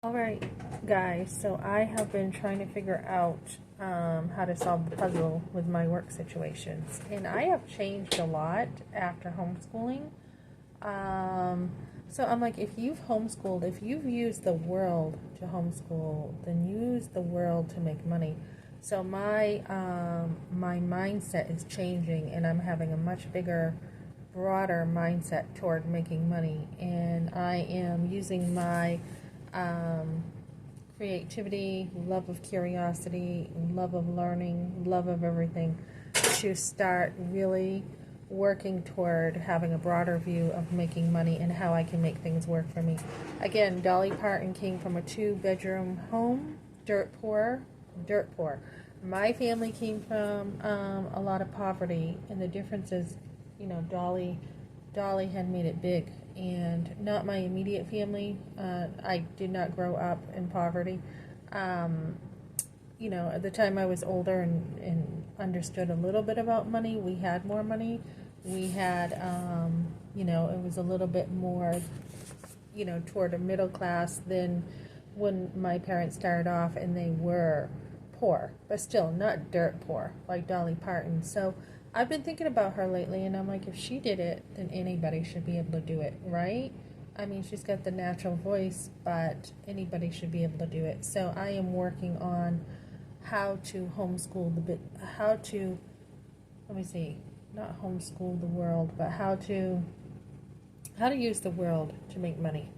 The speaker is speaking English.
Alright, guys, so I have been trying to figure out how to solve the puzzle with my work situations. And I have changed a lot after homeschooling. So I'm like, if you've homeschooled, if you've used the world to homeschool, then use the world to make money. So my mindset is changing, and I'm having a much bigger, broader mindset toward making money. And I am using my creativity, love of curiosity, love of learning, love of everything, to start really working toward having a broader view of making money and how I can make things work for me. Again, Dolly Parton came from a 2-bedroom home, dirt poor, dirt poor. My family came from a lot of poverty, and the difference is, Dolly had made it big, and not my immediate family. I did not grow up in poverty. At the time I was older and understood a little bit about money, we had more money. We had, it was a little bit more, toward a middle class than when my parents started off, and they were poor, but still not dirt poor like Dolly Parton. So I've been thinking about her lately, and I'm like, if she did it, then anybody should be able to do it, right? I mean, she's got the natural voice, but anybody should be able to do it. So I am working on how to homeschool let me see, not homeschool the world, but how to use the world to make money.